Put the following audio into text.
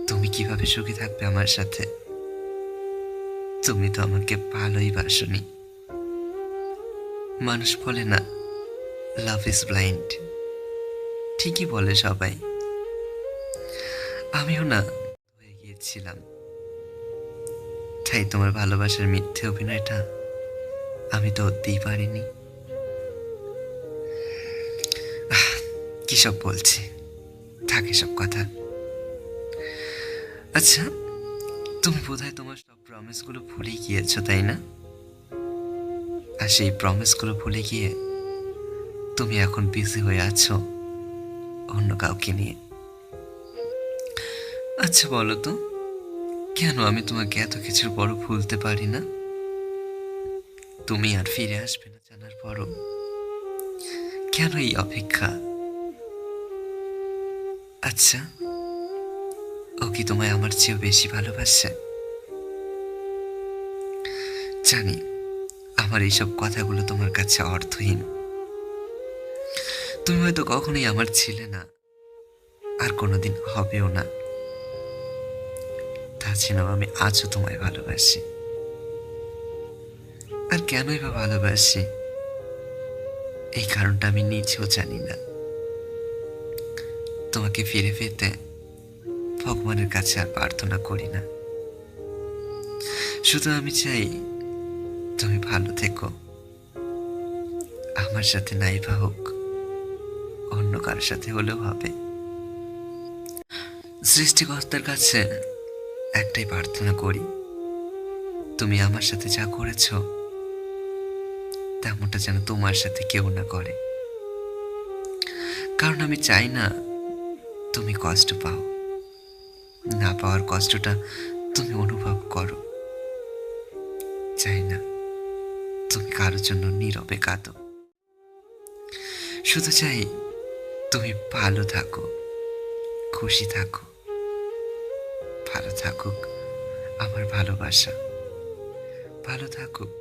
তুমি কিভাবে সুখী থাকবে আমার সাথে? তুমি তো আমাকে ভালোই বাসনি। মানুষ বলে না, লাভ ইজ ব্লাইন্ড। ঠিকই বলে সবাই। আমিও না হয়ে গিয়েছিলাম। তাই তোমার ভালোবাসার মিথ্যে অভিনয়টা আমি তো হতেই পারিনি। কি সব বলছি, থাকে সব কথা। আচ্ছা, তুমি বোধহয় তোমার সব প্রমিসগুলো ভুলে গিয়েছো, তাই না? আর সেই প্রমিসগুলো ভুলে গিয়ে তুমি এখন বিজি হয়ে আছো অন্য কাউকে নিয়ে। আচ্ছা বলো তো, কেন আমি তোমাকে এত কিছুর পরও ভুলতে পারি না? তুমি আর ফিরে আসবে না জানার পরও কেন এই অপেক্ষা? আচ্ছা, ও কি তোমায় আমার চেয়েও বেশি ভালোবাসে? জানি আমার এইসব কথাগুলো তোমার কাছে অর্থহীন। তুমি হয়তো কখনোই আমার ছিলে না, আর কোনোদিন হবেও না। তাছাড়াও আমি আজও তোমায় ভালোবাসি। আর কেনই বা ভালোবাসি, এই কারণটা আমি নিজেও জানি না। তোমাকে ফিরে পেতে ভগবানের কাছে আর প্রার্থনা করি না। শুধু আমি চাই তুমি ভালো থেকো। আমার সাথে নাই বা হোক, অন্য কারোর সাথে হলেও হবে। সৃষ্টিকর্তার কাছে একটাই প্রার্থনা করি, তুমি আমার সাথে যা করেছো তেমনটা যেন তোমার সাথে কেউ না করে। কারণ আমি চাই না তুমি কষ্ট পাও, না পাওয়ার কষ্টটা তুমি অনুভব করো। চাই না তুমি কারোর জন্য নীরবে কাঁদো। শুধু চাই তুমি ভালো থাকো, খুশি থাকো। ভালো থাকুক আমার ভালোবাসা, ভালো থাকুক